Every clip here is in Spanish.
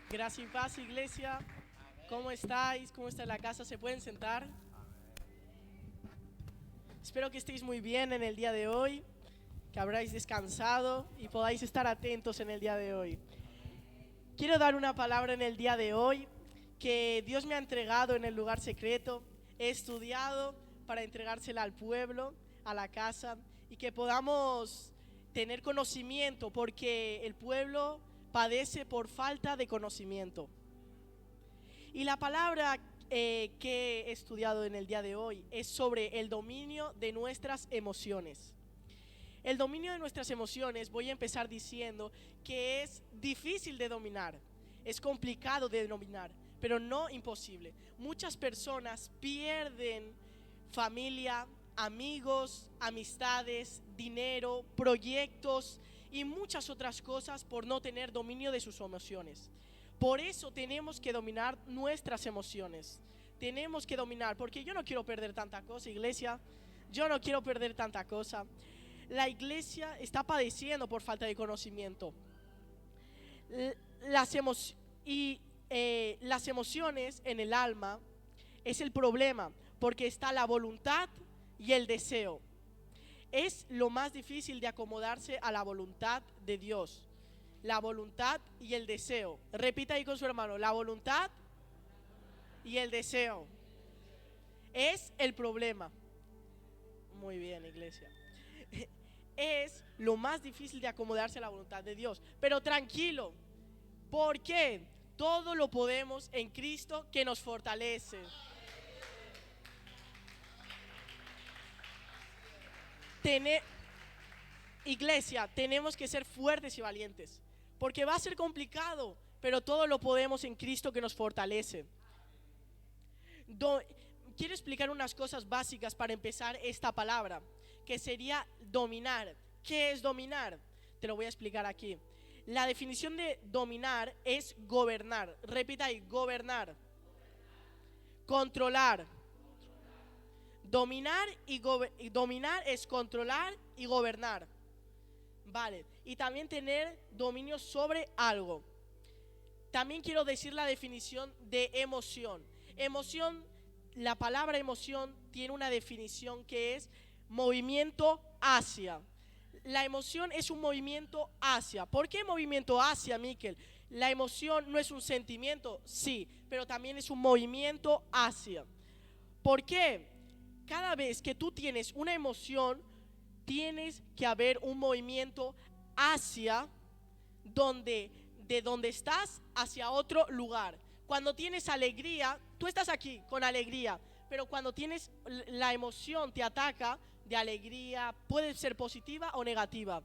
Gracia y paz, iglesia. ¿Cómo estáis? ¿Cómo está la casa? ¿Se pueden sentar? Espero que estéis muy bien en el día de hoy, que habráis descansado y podáis estar atentos en el día de hoy. Quiero dar una palabra en el día de hoy que Dios me ha entregado en el lugar secreto. He estudiado para entregársela al pueblo, a la casa, y que podamos tener conocimiento, porque el pueblo padece por falta de conocimiento. Y la palabra que he estudiado en el día de hoy es sobre el dominio de nuestras emociones. El dominio de nuestras emociones, voy a empezar diciendo que es difícil de dominar, es complicado de dominar, pero no imposible. Muchas personas pierden familia, amigos, amistades, dinero, proyectos y muchas otras cosas por no tener dominio de sus emociones. Por eso tenemos que dominar nuestras emociones. Tenemos que dominar, porque yo no quiero perder tanta cosa, iglesia. Yo no quiero perder tanta cosa. La iglesia está padeciendo por falta de conocimiento. Las las emociones en el alma es el problema, porque está la voluntad y el deseo. Es lo más difícil de acomodarse a la voluntad de Dios. La voluntad y el deseo. Repita ahí con su hermano: la voluntad y el deseo es el problema. Muy bien, iglesia. Es lo más difícil de acomodarse a la voluntad de Dios. Pero tranquilo, porque todo lo podemos en Cristo que nos fortalece. Tene- Iglesia, tenemos que ser fuertes y valientes, porque va a ser complicado, pero todo lo podemos en Cristo que nos fortalece. Do- Quiero explicar unas cosas básicas para empezar esta palabra, que sería dominar. ¿Qué es dominar? Te lo voy a explicar aquí. La definición de dominar es gobernar. Repita ahí: gobernar, controlar. Dominar es controlar y gobernar. Vale. Y también tener dominio sobre algo. También quiero decir la definición de emoción. Emoción, la palabra emoción tiene una definición que es movimiento hacia. La emoción es un movimiento hacia. ¿Por qué movimiento hacia, Miquel? La emoción no es un sentimiento, sí, pero también es un movimiento hacia. ¿Por qué? Cada vez que tú tienes una emoción, tienes que haber un movimiento hacia donde, de donde estás hacia otro lugar. Cuando tienes alegría, tú estás aquí con alegría, pero cuando tienes la emoción te ataca de alegría, puede ser positiva o negativa.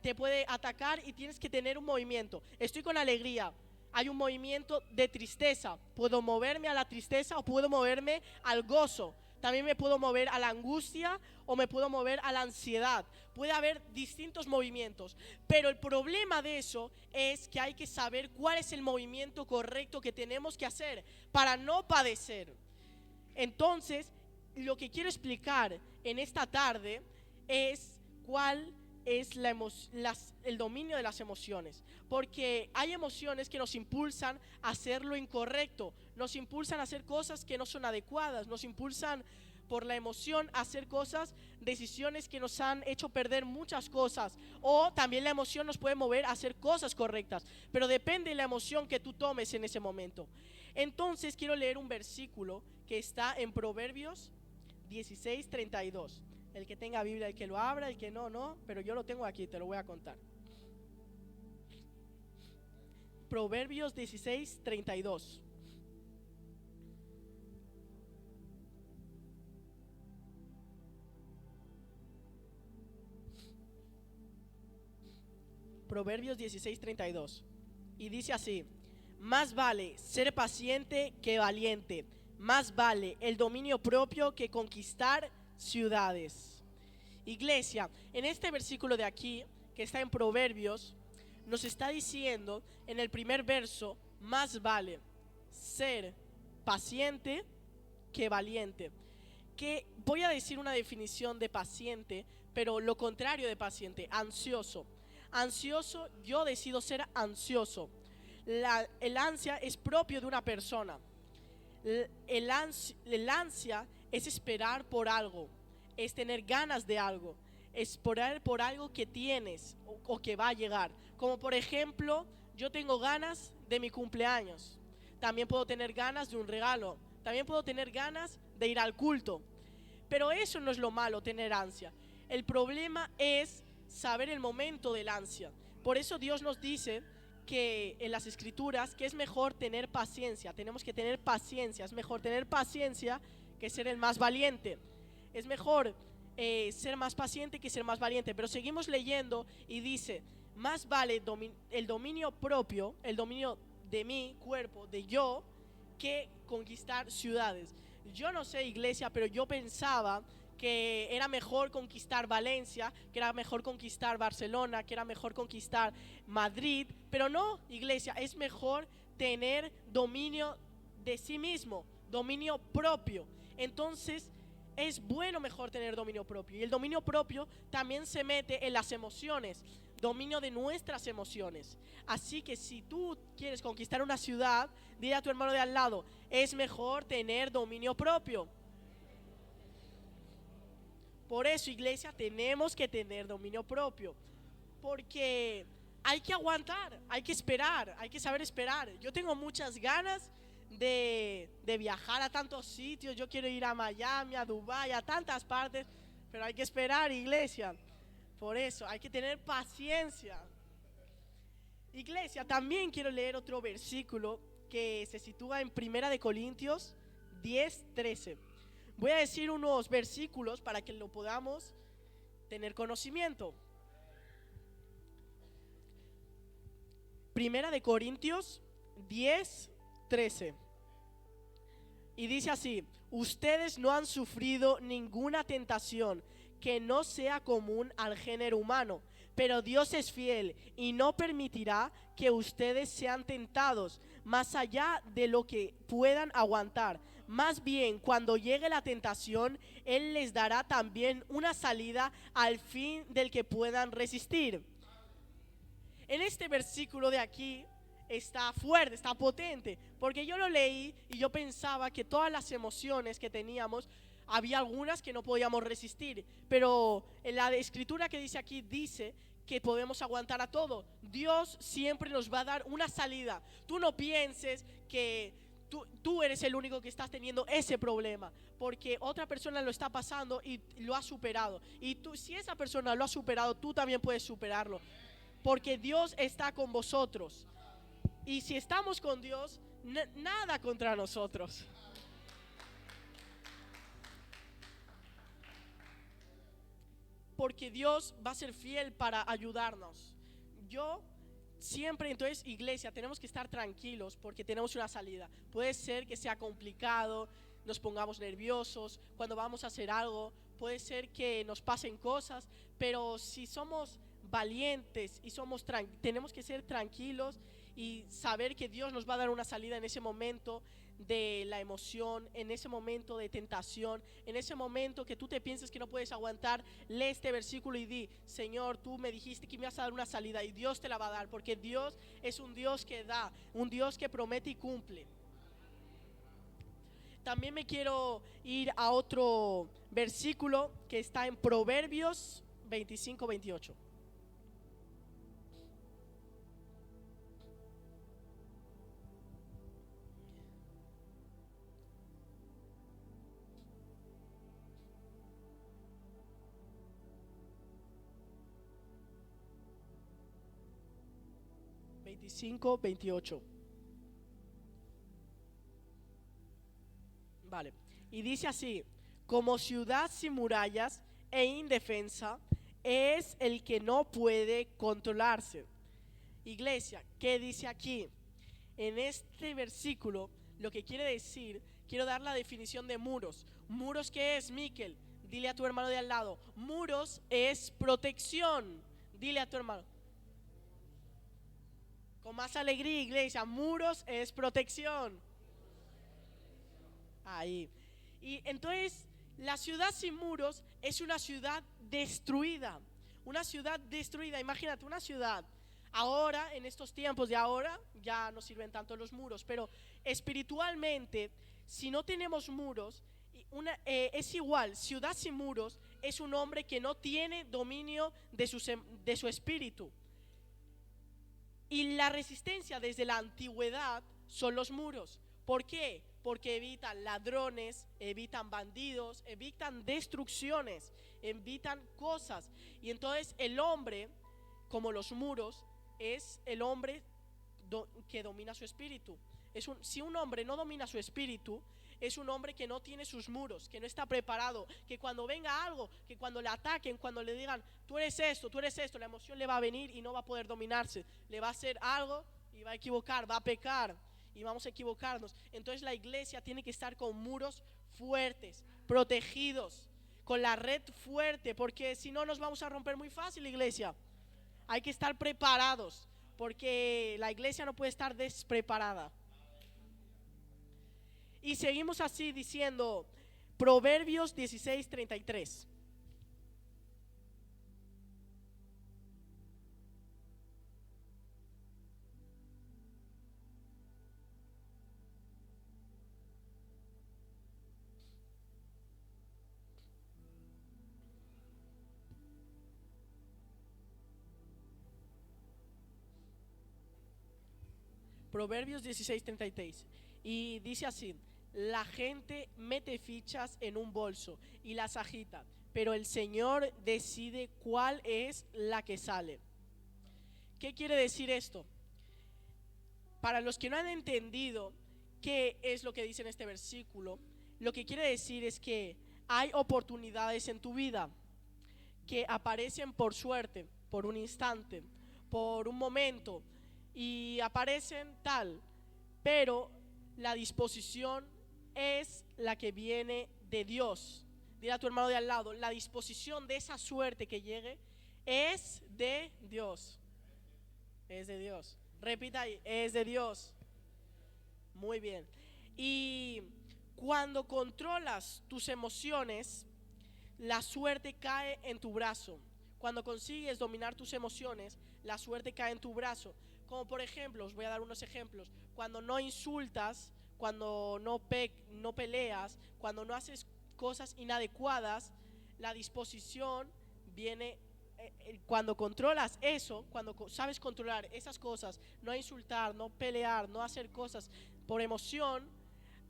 Te puede atacar y tienes que tener un movimiento. Estoy con alegría, hay un movimiento de tristeza. Puedo moverme a la tristeza o puedo moverme al gozo. También me puedo mover a la angustia o me puedo mover a la ansiedad. Puede haber distintos movimientos, pero el problema de eso es que hay que saber cuál es el movimiento correcto que tenemos que hacer para no padecer. Entonces, lo que quiero explicar en esta tarde es cuál es el dominio de las emociones, porque hay emociones que nos impulsan a hacer lo incorrecto, nos impulsan a hacer cosas que no son adecuadas, nos impulsan por la emoción a hacer cosas, decisiones que nos han hecho perder muchas cosas, o también la emoción nos puede mover a hacer cosas correctas, pero depende de la emoción que tú tomes en ese momento. Entonces quiero leer un versículo que está en Proverbios 16:32. El que tenga Biblia, el que lo abra, el que no, no, pero yo lo tengo aquí, te lo voy a contar. Proverbios 16:32. Proverbios 16:32. Y dice así: más vale ser paciente que valiente, más vale el dominio propio que conquistar ciudades. Iglesia, en este versículo de aquí, que está en Proverbios, nos está diciendo en el primer verso: más vale ser paciente que valiente. Que voy a decir una definición de paciente, pero lo contrario de paciente: ansioso. Ansioso, yo decido ser ansioso. El ansia es propio de una persona. El ansia es esperar por algo, es tener ganas de algo, esperar por algo que tienes o que va a llegar. Como por ejemplo, yo tengo ganas de mi cumpleaños, también puedo tener ganas de un regalo, también puedo tener ganas de ir al culto. Pero eso no es lo malo, tener ansia. El problema es saber el momento del ansia. Por eso Dios nos dice que en las escrituras que es mejor tener paciencia. Tenemos que tener paciencia. Es mejor tener paciencia que ser el más valiente. Es mejor ser más paciente que ser más valiente. Pero seguimos leyendo y dice, más vale el dominio propio, el dominio de mi cuerpo, de yo, que conquistar ciudades. Yo no sé, iglesia, pero yo pensaba que era mejor conquistar Valencia, que era mejor conquistar Barcelona, que era mejor conquistar Madrid, pero no, iglesia, es mejor tener dominio de sí mismo, dominio propio. Entonces, es bueno mejor tener dominio propio. Y el dominio propio también se mete en las emociones, dominio de nuestras emociones. Así que si tú quieres conquistar una ciudad, dile a tu hermano de al lado, es mejor tener dominio propio. Por eso, iglesia, tenemos que tener dominio propio, porque hay que aguantar, hay que esperar, hay que saber esperar. Yo tengo muchas ganas de viajar a tantos sitios. Yo quiero ir a Miami, a Dubái, a tantas partes, pero hay que esperar, iglesia. Por eso hay que tener paciencia. Iglesia, también quiero leer otro versículo que se sitúa en 1 Corintios 10:13. Voy a decir unos versículos para que lo podamos tener conocimiento. 1 Corintios 10:13. Y dice así: ustedes no han sufrido ninguna tentación que no sea común al género humano, pero Dios es fiel y no permitirá que ustedes sean tentados más allá de lo que puedan aguantar. Más bien, cuando llegue la tentación, Él les dará también una salida al fin del que puedan resistir. En este versículo de aquí está fuerte, está potente, porque yo lo leí y yo pensaba que todas las emociones que teníamos, había algunas que no podíamos resistir, pero en la escritura que dice aquí dice que podemos aguantar a todo. Dios siempre nos va a dar una salida. Tú no pienses que tú eres el único que estás teniendo ese problema, porque otra persona lo está pasando y lo ha superado. Y tú, si esa persona lo ha superado, tú también puedes superarlo, porque Dios está con vosotros. Y si estamos con Dios, nada contra nosotros. Porque Dios va a ser fiel para ayudarnos. Yo siempre, entonces, iglesia, tenemos que estar tranquilos porque tenemos una salida. Puede ser que sea complicado, nos pongamos nerviosos cuando vamos a hacer algo, puede ser que nos pasen cosas, pero si somos valientes y tenemos que ser tranquilos y saber que Dios nos va a dar una salida en ese momento de la emoción, en ese momento de tentación, en ese momento que tú te piensas que no puedes aguantar. Lee este versículo y di: Señor, tú me dijiste que me vas a dar una salida, y Dios te la va a dar, porque Dios es un Dios que da, un Dios que promete y cumple. También me quiero ir a otro versículo que está en Proverbios 25:28. Vale. Y dice así: como ciudad sin murallas e indefensa es el que no puede controlarse. Iglesia, ¿qué dice aquí? En este versículo, lo que quiere decir, quiero dar la definición de muros. ¿Muros qué es, Miquel? Dile a tu hermano de al lado: muros es protección. Dile a tu hermano con más alegría, iglesia: muros es protección. Ahí. Y entonces, la ciudad sin muros es una ciudad destruida. Una ciudad destruida. Imagínate una ciudad. Ahora, en estos tiempos de ahora, ya no sirven tanto los muros, pero espiritualmente, si no tenemos muros, es igual, ciudad sin muros es un hombre que no tiene dominio de su espíritu. Y la resistencia desde la antigüedad son los muros. ¿Por qué? Porque evitan ladrones, evitan bandidos, evitan destrucciones, evitan cosas. Y entonces el hombre, como los muros, es el hombre que domina su espíritu. Si un hombre no domina su espíritu, es un hombre que no tiene sus muros, que no está preparado, que cuando venga algo, que cuando le ataquen, cuando le digan tú eres esto, la emoción le va a venir y no va a poder dominarse, le va a hacer algo y va a equivocar, va a pecar y vamos a equivocarnos. Entonces la iglesia tiene que estar con muros fuertes, protegidos, con la red fuerte, porque si no nos vamos a romper muy fácil, iglesia. Hay que estar preparados, porque la iglesia no puede estar despreparada. Y seguimos así diciendo, Proverbios 16:33. Proverbios 16:33. Y dice así: la gente mete fichas en un bolso y las agita, pero el Señor decide cuál es la que sale. ¿Qué quiere decir esto? Para los que no han entendido qué es lo que dice en este versículo, lo que quiere decir es que hay oportunidades en tu vida que aparecen por suerte, por un instante, por un momento, y aparecen tal, pero la disposición es la que viene de Dios. Dile a tu hermano de al lado, la disposición de esa suerte que llegue es de Dios. Es de Dios. Repita ahí, es de Dios. Muy bien. Y cuando controlas tus emociones, la suerte cae en tu brazo. Cuando consigues dominar tus emociones, la suerte cae en tu brazo. Como por ejemplo, os voy a dar unos ejemplos. Cuando no insultas, cuando no peleas, cuando no haces cosas inadecuadas, la disposición viene. Cuando controlas eso, cuando sabes controlar esas cosas, no insultar, no pelear, no hacer cosas por emoción,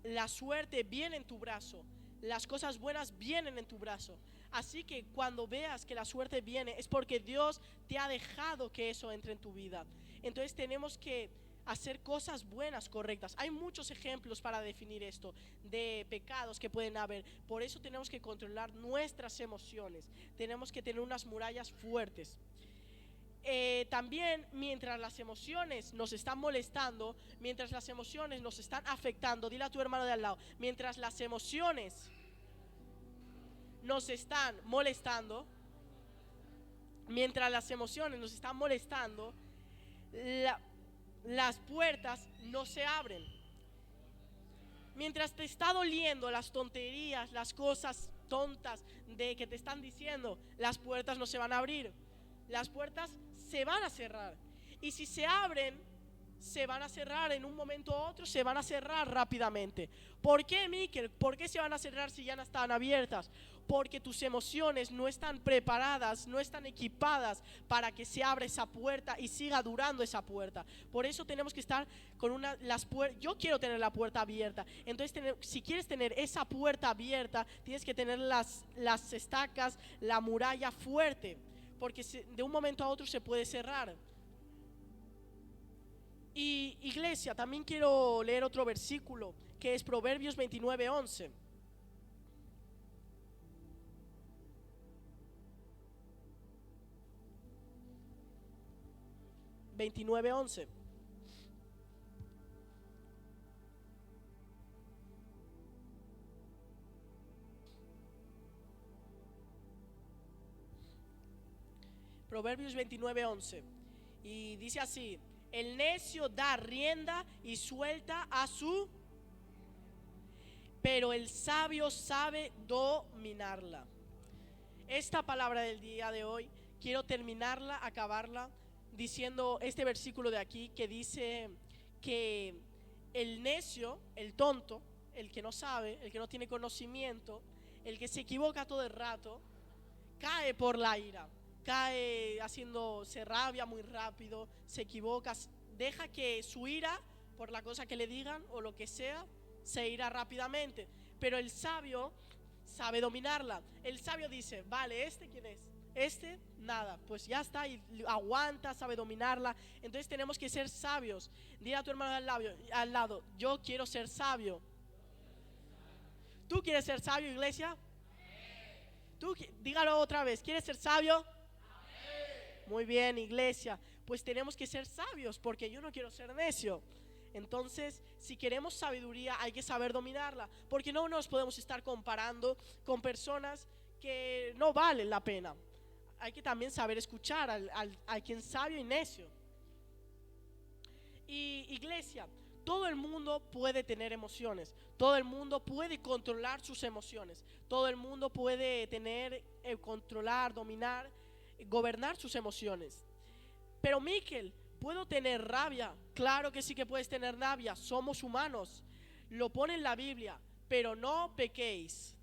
la suerte viene en tu brazo. Las cosas buenas vienen en tu brazo. Así que cuando veas que la suerte viene, es porque Dios te ha dejado que eso entre en tu vida. Entonces tenemos que hacer cosas buenas, correctas. Hay muchos ejemplos para definir esto, de pecados que pueden haber. Por eso tenemos que controlar nuestras emociones. Tenemos que tener unas murallas fuertes. También mientras las emociones nos están molestando, mientras las emociones nos están afectando, dile a tu hermano de al lado, mientras las emociones nos están molestando, mientras las emociones nos están molestando, las puertas no se abren. Mientras te está doliendo las tonterías, las cosas tontas de que te están diciendo, las puertas no se van a abrir. Las puertas se van a cerrar. Y si se abren, se van a cerrar en un momento u otro, se van a cerrar rápidamente. ¿Por qué, Miquel? ¿Por qué se van a cerrar si ya no están abiertas? Porque tus emociones no están preparadas, no están equipadas para que se abra esa puerta y siga durando esa puerta. Por eso tenemos que estar con las puertas. Yo quiero tener la puerta abierta. Entonces, si quieres tener esa puerta abierta, tienes que tener las estacas, la muralla fuerte, porque de un momento a otro se puede cerrar. Y iglesia, también quiero leer otro versículo, que es Proverbios 29:11. Proverbios 29:11. Y dice así: el necio da rienda y suelta a su, pero el sabio sabe dominarla. Esta palabra del día de hoy quiero terminarla, acabarla diciendo este versículo de aquí que dice que el necio, el tonto, el que no sabe, el que no tiene conocimiento, el que se equivoca todo el rato, cae por la ira, cae haciéndose rabia muy rápido, se equivoca, deja que su ira, por la cosa que le digan o lo que sea, se irá rápidamente. Pero el sabio sabe dominarla. El sabio dice, vale, ¿este quién es? Este, nada, pues ya está, y aguanta, sabe dominarla. Entonces tenemos que ser sabios. Dile a tu hermano al lado, yo quiero ser sabio. ¿Tú quieres ser sabio, iglesia? Tú, dígalo otra vez, ¿quieres ser sabio? Muy bien, iglesia, pues tenemos que ser sabios porque yo no quiero ser necio. Entonces, si queremos sabiduría, hay que saber dominarla, porque no nos podemos estar comparando con personas que no valen la pena. Hay que también saber escuchar a quien es sabio y necio. Y iglesia, todo el mundo puede tener emociones, todo el mundo puede controlar sus emociones, todo el mundo puede tener, controlar, dominar, gobernar sus emociones. Pero Miquel, ¿puedo tener rabia? Claro que sí que puedes tener rabia, somos humanos, lo pone en la Biblia, pero no pequéis,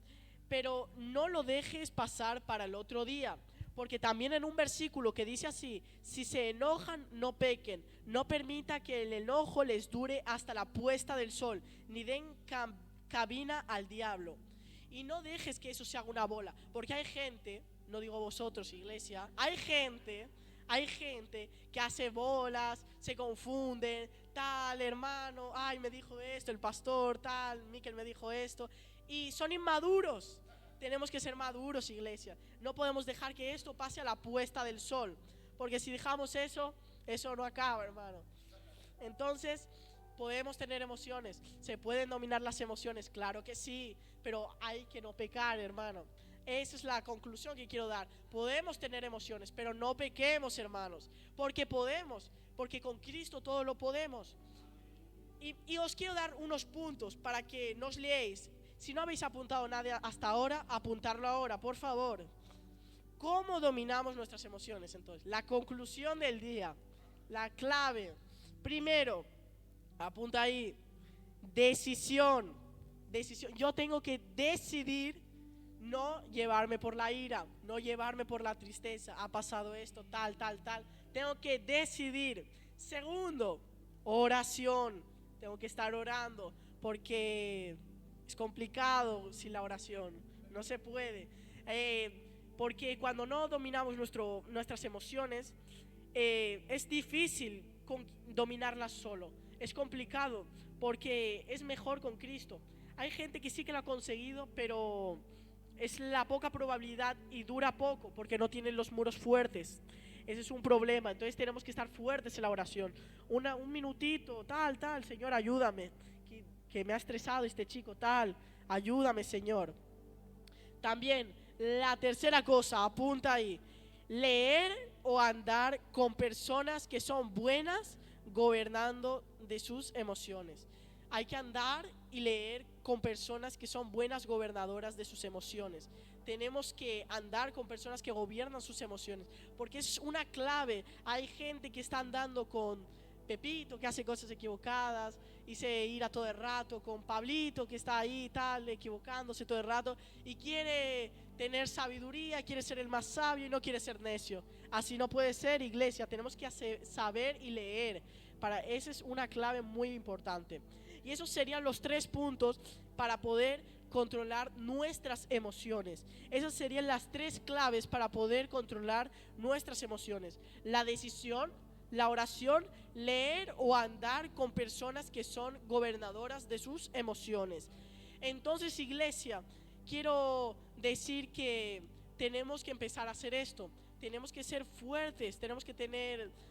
pero no lo dejes pasar para el otro día. Porque también en un versículo que dice así, si se enojan, no pequen, no permita que el enojo les dure hasta la puesta del sol, ni den cabina al diablo. Y no dejes que eso se haga una bola, porque hay gente, no digo vosotros iglesia, hay gente que hace bolas, se confunden, tal hermano, ay me dijo esto, el pastor, tal, Miquel me dijo esto, y son inmaduros. Tenemos que ser maduros, iglesia. No podemos dejar que esto pase a la puesta del sol, porque si dejamos eso, eso no acaba, hermano. Entonces, podemos tener emociones. ¿Se pueden dominar las emociones? Claro que sí, pero hay que no pecar, hermano. Esa es la conclusión que quiero dar. Podemos tener emociones, pero no pequemos, hermanos, porque podemos, porque con Cristo todo lo podemos. Y os quiero dar unos puntos para que nos leéis. Si no habéis apuntado nada hasta ahora, apuntarlo ahora, por favor. ¿Cómo dominamos nuestras emociones? Entonces, la conclusión del día, la clave. Primero, apunta ahí, decisión. Yo tengo que decidir no llevarme por la ira, no llevarme por la tristeza. Ha pasado esto, tal. Tengo que decidir. Segundo, oración. Tengo que estar orando porque es complicado sin la oración, no se puede, porque cuando no dominamos nuestras emociones, es difícil dominarlas solo, es complicado, porque es mejor con Cristo. Hay gente que sí que lo ha conseguido, pero es la poca probabilidad y dura poco, porque no tienen los muros fuertes. Ese es un problema, entonces tenemos que estar fuertes en la oración. Un minutito, tal, Señor, ayúdame, que me ha estresado este chico, tal, ayúdame, Señor. También, la tercera cosa, apunta ahí, leer o andar con personas que son buenas gobernando de sus emociones. Hay que andar y leer con personas que son buenas gobernadoras de sus emociones. Tenemos que andar con personas que gobiernan sus emociones, porque es una clave. Hay gente que está andando con Pepito, que hace cosas equivocadas y se ira todo el rato, con Pablito, que está ahí tal, equivocándose todo el rato y quiere tener sabiduría, quiere ser el más sabio y no quiere ser necio. Así no puede ser, iglesia. Tenemos que saber y leer. Esa es una clave muy importante. Y esos serían los 3 puntos para poder controlar nuestras emociones. Esas serían las 3 claves para poder controlar nuestras emociones: la decisión, la oración, leer o andar con personas que son gobernadoras de sus emociones. Entonces, iglesia, quiero decir que tenemos que empezar a hacer esto. Tenemos que ser fuertes, tenemos que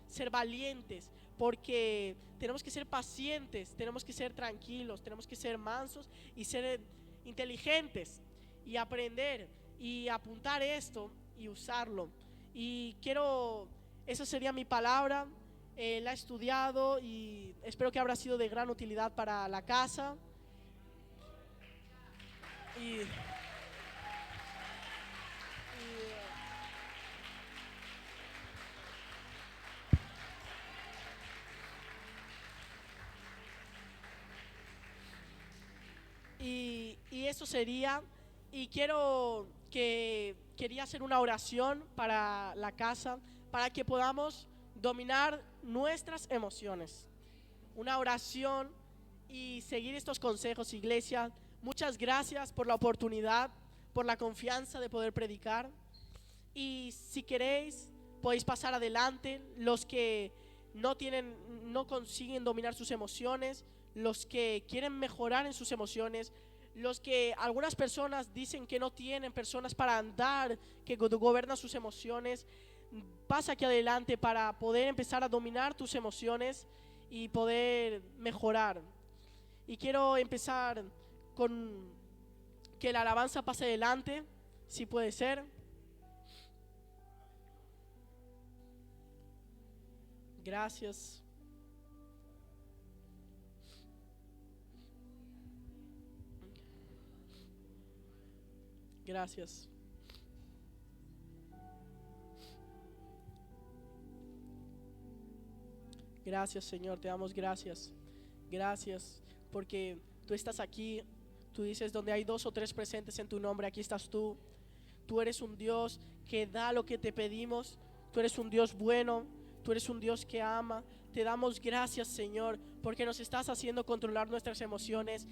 ser valientes, porque tenemos que ser pacientes, tenemos que ser tranquilos, tenemos que ser mansos y ser inteligentes y aprender y apuntar esto y usarlo. Y esa sería mi palabra. La he estudiado y espero que habrá sido de gran utilidad para la casa. Y eso sería. Y quería hacer una oración para la casa, para que podamos dominar nuestras emociones. Una oración y seguir estos consejos, iglesia. Muchas gracias por la oportunidad, por la confianza de poder predicar. Y si queréis, podéis pasar adelante. Los que no consiguen dominar sus emociones, los que quieren mejorar en sus emociones, los que algunas personas dicen que no tienen personas para andar, que gobiernan sus emociones, pasa aquí adelante para poder empezar a dominar tus emociones y poder mejorar. Y quiero empezar con que la alabanza pase adelante, si puede ser. Gracias. Gracias. Gracias, Señor, te damos gracias. Gracias porque tú estás aquí. Tú dices, donde hay 2 o 3 presentes en tu nombre, aquí estás tú. Tú eres un Dios que da lo que te pedimos. Tú eres un Dios bueno. Tú eres un Dios que ama. Te damos gracias, Señor, porque nos estás haciendo controlar nuestras emociones.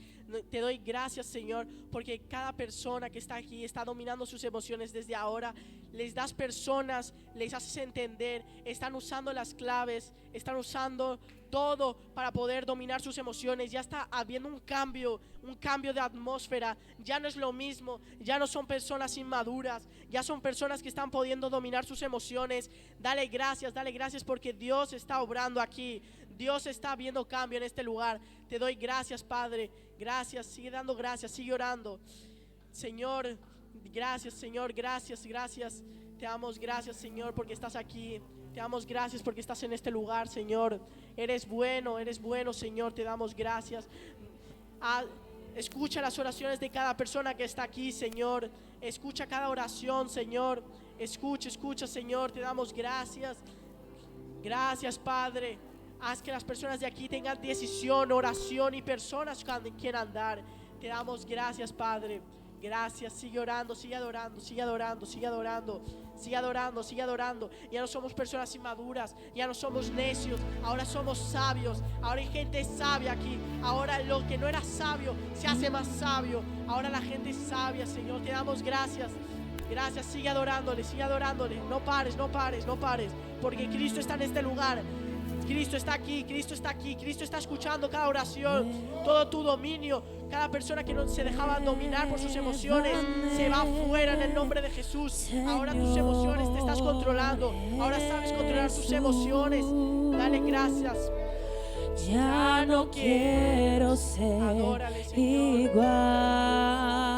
Te doy gracias, Señor, porque cada persona que está aquí está dominando sus emociones desde ahora. Les das personas, les haces entender, están usando las claves, están usando todo para poder dominar sus emociones. Ya está habiendo un cambio de atmósfera. Ya no es lo mismo, ya no son personas inmaduras, ya son personas que están pudiendo dominar sus emociones. Dale gracias porque Dios está obrando aquí. Dios está viendo cambio en este lugar. Te doy gracias, Padre. Gracias, sigue dando gracias, sigue orando. Señor, gracias, Señor, gracias. Te damos gracias, Señor, porque estás aquí. Te damos gracias porque estás en este lugar, Señor. Eres bueno, Señor. Te damos gracias. Escucha las oraciones de cada persona que está aquí, Señor. Escucha cada oración, Señor. Escucha, Señor. Te damos gracias. Gracias, Padre. Haz que las personas de aquí tengan decisión, oración y personas con quien andar. Te damos gracias, Padre. Gracias, sigue orando, sigue adorando. Ya no somos personas inmaduras, ya no somos necios, ahora somos sabios. Ahora hay gente sabia aquí. Ahora lo que no era sabio se hace más sabio. Ahora la gente es sabia, Señor. Te damos gracias. Gracias, sigue adorándole. No pares, porque Cristo está en este lugar. Cristo está aquí, Cristo está escuchando cada oración, todo tu dominio. Cada persona que no se dejaba dominar por sus emociones se va afuera en el nombre de Jesús. Ahora tus emociones te estás controlando, ahora sabes controlar tus emociones. Dale gracias. Ya no quiero ser igual.